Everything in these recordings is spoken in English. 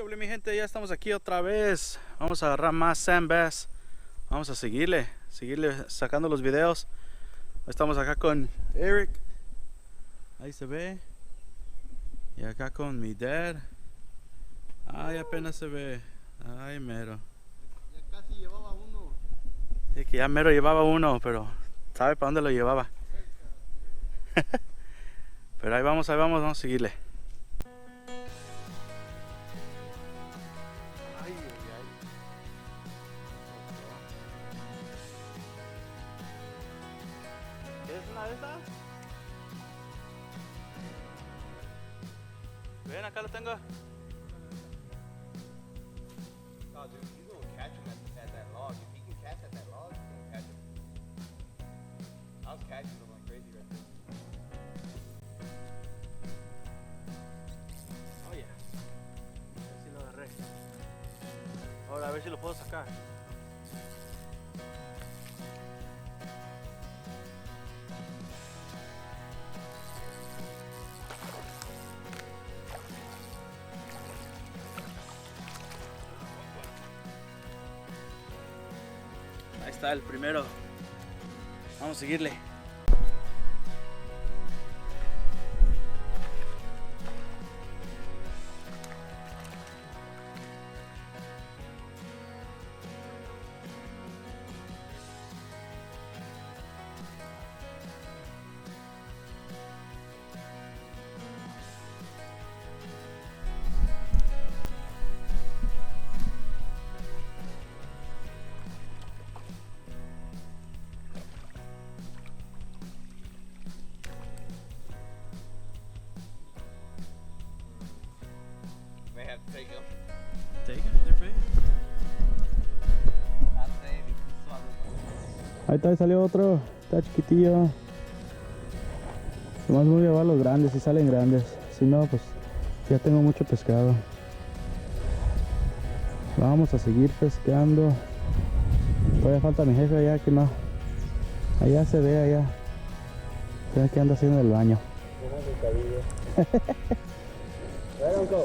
Hola mi gente, ya estamos aquí otra vez. Vamos a agarrar más sandbass. Vamos a seguirle sacando los videos. Estamos acá con Eric. Ahí se ve. Y acá con mi dad. Ay, apenas se ve. Ay, mero. Ya casi llevaba uno. Sí, que ya mero llevaba uno, pero ¿sabe para dónde lo llevaba? Pero ahí vamos, vamos a seguirle. Ay, ay, ay. ¿Es una de esas? Ven, acá lo tengo. Oh, dude, you gonna catch him at that log. If he can catch at that log, you gonna catch him. I was catching them like crazy right there. Oh yeah. A ver si lo agarré. Ahora a ver si lo puedo sacar. Ahí está el primero. Vamos a seguirle. May have to take him. Take it, they're big. Ahí está, salió otro. Está chiquitillo. Nomás voy a llevar los grandes, si salen grandes. Si no, pues ya tengo mucho pescado. Vamos a seguir pescando. Todavía falta mi jefe allá que no. Allá se ve, allá. Creo que anda haciendo el baño. Right, uncle.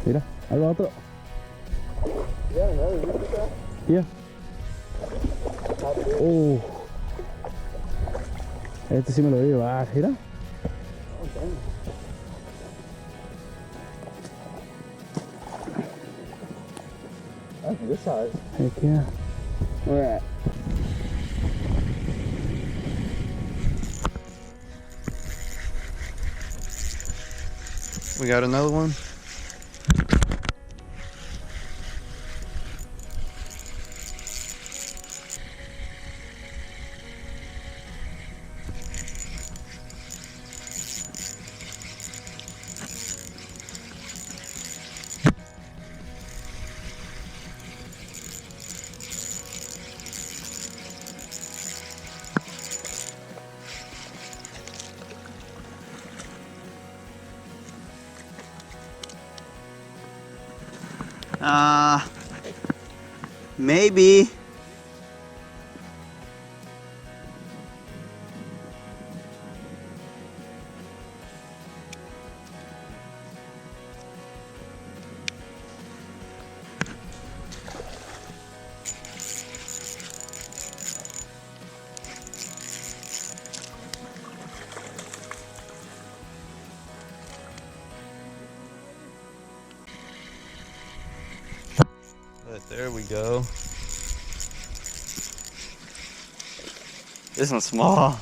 Mira, ahí va otro. Yeah. Oh. Este sí me lo voy a llevar, mira. That's this size. Heck yeah. Alright. We got another one. Maybe. But there we go. This one's small.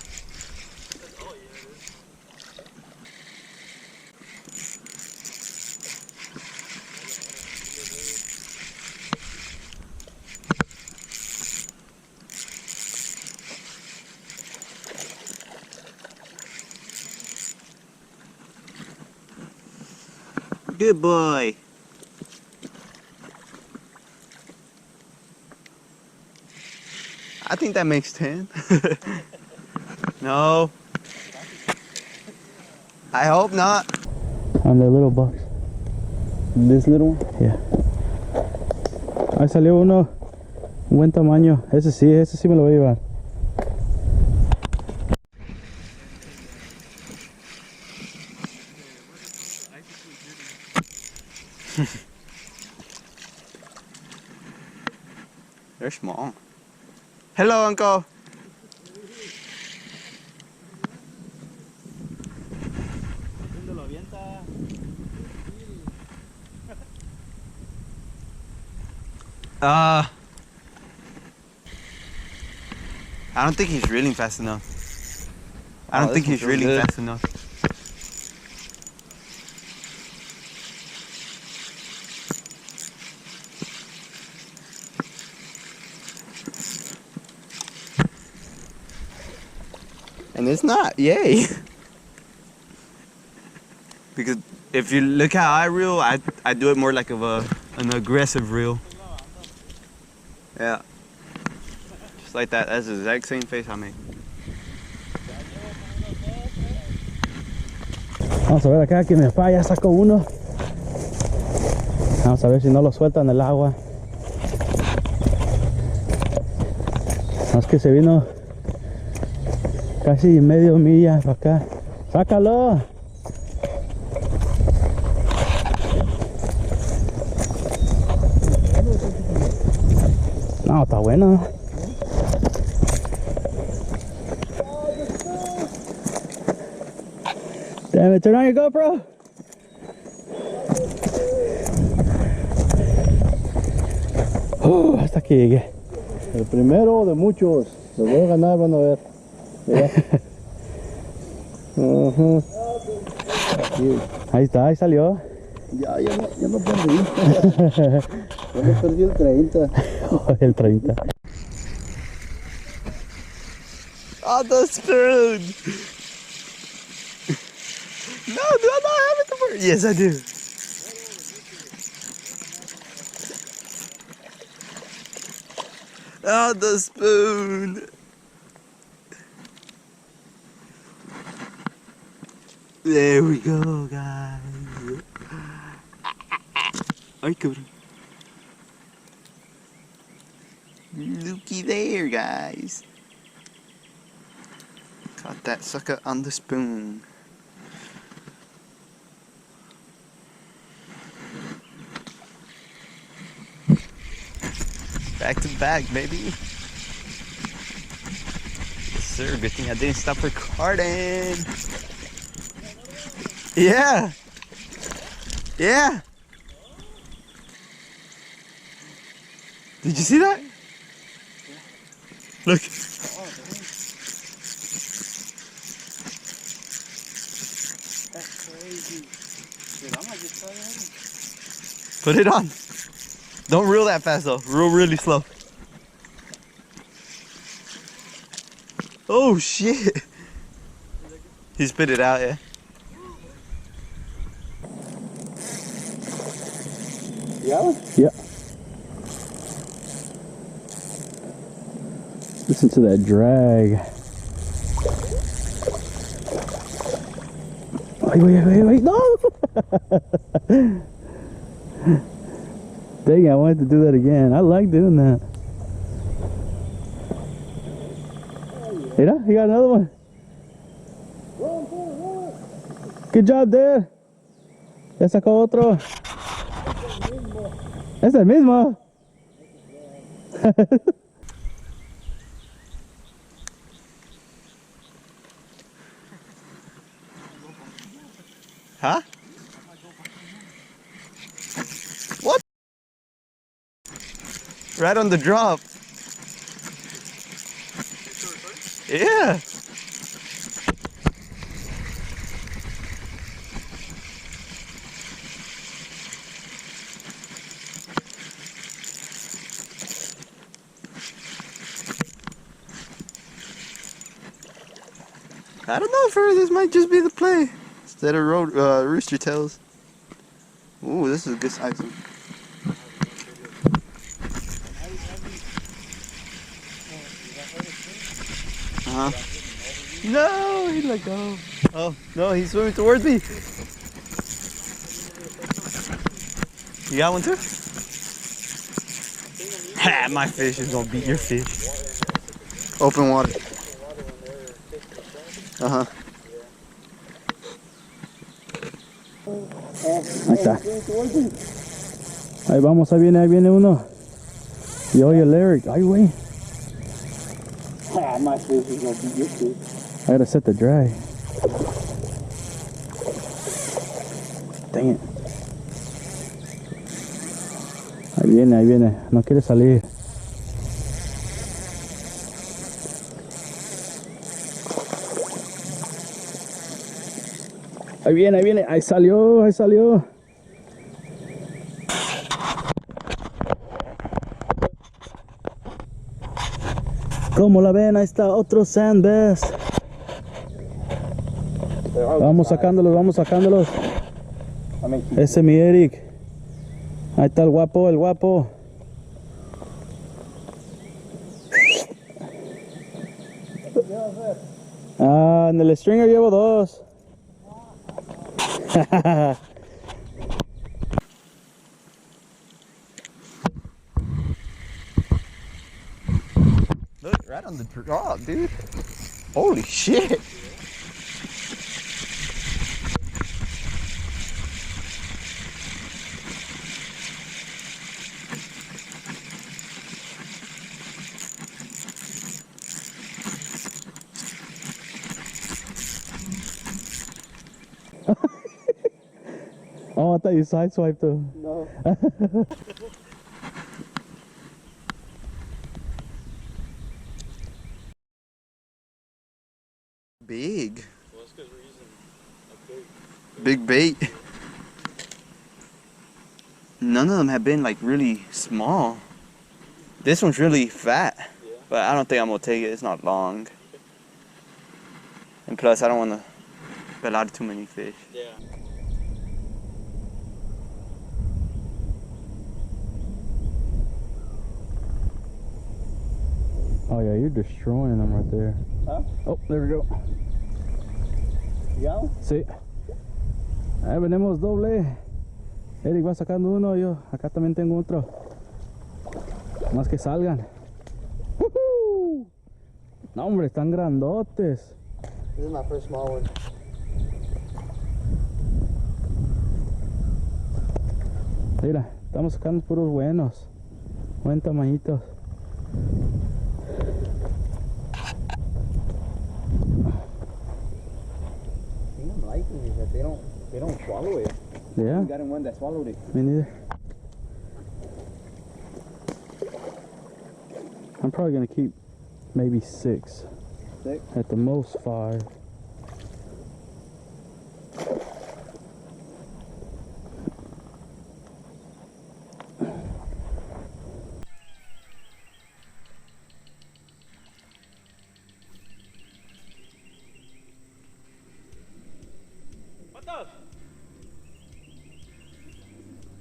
Good boy. I think that makes 10. No. I hope not. On the little box. This little one? Yeah. Ahí salió uno. Un buen tamaño. Ese sí me lo voy a llevar. They're small. Hello, Uncle. I don't think he's reeling fast enough. I don't think he's reeling fast enough. And it's not, yay. Because if you look how I reel, I do it more like of an aggressive reel. Yeah. Just like that. That's the exact same face I made. Vamos a ver acá que mi papá ya sacó uno. Vamos a ver si no lo suelta en el agua. Es que se vino casi medio milla para acá. ¡Sácalo! No, está bueno. Damn it, turn on your GoPro. Hasta aquí llegué. El primero de muchos. Los voy a ganar, van a ver. Mira. Aquí. Ahí está, ahí salió. Ya no perdí. Ya no perdí el 30. El 30. Oh, the spoon! No, do I not have it to work? Yes, I do. Oh, the spoon! There we go, guys. Ay, cabrón. Looky there, guys. Caught that sucker on the spoon. Back to back, baby. Yes, sir. Good thing I didn't stop recording. Yeah. Yeah. Did you see that? Look. That's crazy. Dude, I might just try that. Put it on. Don't reel that fast though. Reel really slow. Oh shit. He spit it out, yeah. Yeah? Yeah. Listen to that drag. Wait, no! Dang it, I wanted to do that again. I like doing that. Mira, you got another one. Good job, Dad. Ya sacó otro. Es el mismo. Huh? What? Right on the drop. Yeah. I don't know, Fur, this might just be the play. Instead of rooster tails. Ooh, this is a good size one. No, he let go. Oh, no, he's swimming towards me. You got one too? Ha, my fish is gonna beat your fish. Open water. Uh-huh. Ahí está. Ahí vamos, ahí viene uno. Y oye el Eric, ay güey. Ah, my fish is gonna beat your fish. I gotta set the drag. Dang it. Ahí viene, no quiere salir. Ahí viene, ahí salió, ahí salió. Como la ven, ahí está otro sandbass. Vamos sacándolos, vamos sacándolos. Ese es mi Eric. Ahí está el guapo, el guapo. Ah, en el stringer llevo dos. Look, right on the drop, dude. Holy shit. Oh, I thought you sideswiped though. No. Big. Big bait. None of them have been like really small. This one's really fat, but I don't think I'm gonna take it. It's not long. And plus, I don't want to fill out too many fish. Yeah. Oh yeah, you're destroying them right there. Huh? Oh, there we go. ¿Ya? Sí. Ahí venimos doble. Eric va sacando uno, yo acá también tengo otro. Más que salgan. ¡Woohoo! No hombre, están grandotes. This is my first small one. Mira, estamos sacando puros buenos. Buen tamañitos. The thing I'm liking is that they don't swallow it. Yeah, We got in one that swallowed it. me neither. I'm probably gonna keep maybe 6. 6? At the most 5. ¿Cuántos?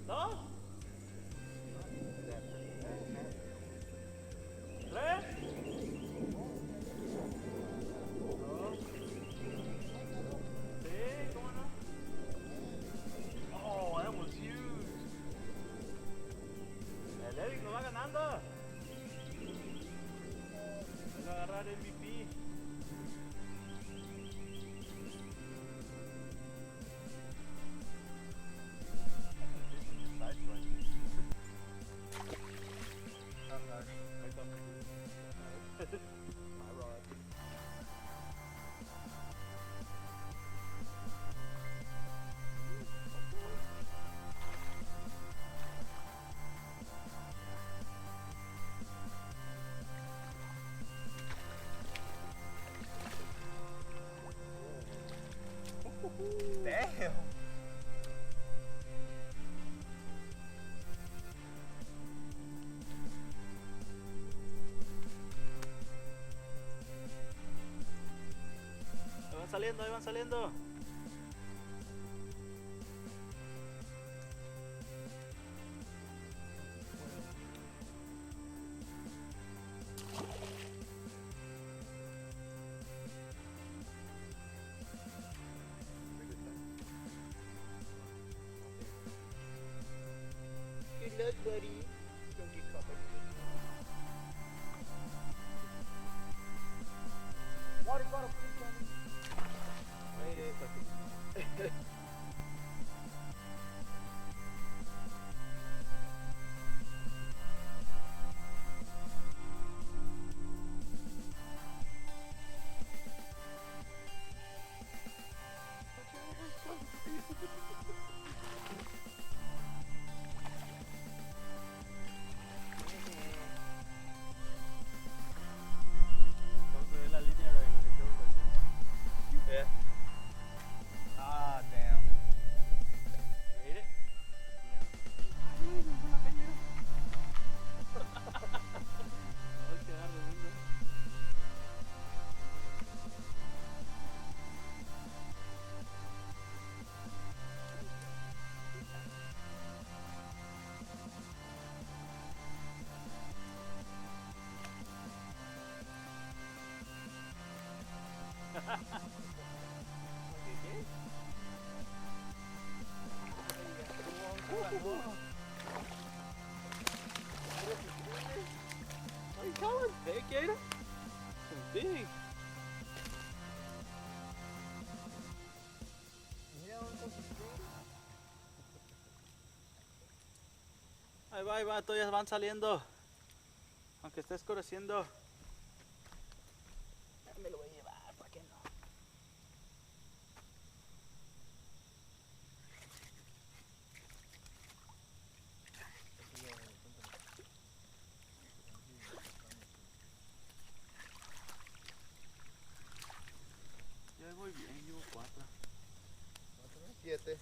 ¿Dos? ¿Tres? Sí, ¿cómo no? Oh, that was huge. El Eric nos va ganando. Vamos a agarrar el MVP. Damn. Ahí van saliendo. Good luck, buddy. Don't get caught by Yeah. Ah, damn. You ate it? Are you coming? Hey, Gator. Some big. Ahí va, todavía van saliendo. Aunque esté oscureciendo. Me lo voy a llevar, ¿para qué no? Ya voy bien, llevo 4. 7.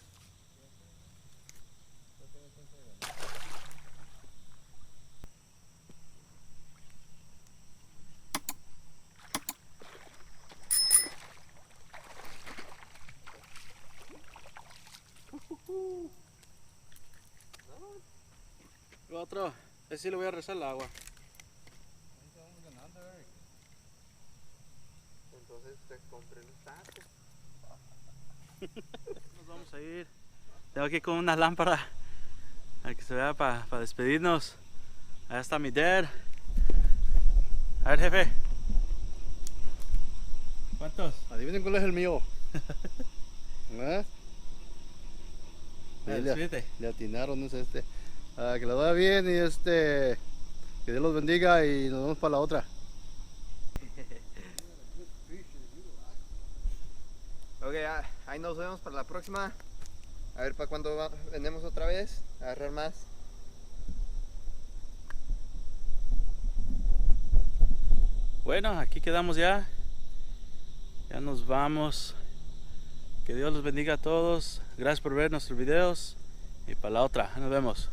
Otro, ese sí le voy a rezar el agua. Entonces te compré un taco. Nos vamos a ir. Tengo aquí con una lámpara para que se vea para despedirnos. Allá está mi dad. A ver, jefe. ¿Cuántos? Adivinen cuál es el mío. ¿Eh? Sí, Despídete. le atinaron, es este. Que le vaya bien y que Dios los bendiga y nos vemos para la otra. Ok, ahí nos vemos para la próxima. A ver para cuándo vendemos otra vez. A agarrar más. Bueno, aquí quedamos ya. Ya nos vamos. Que Dios los bendiga a todos. Gracias por ver nuestros videos. Y para la otra, nos vemos.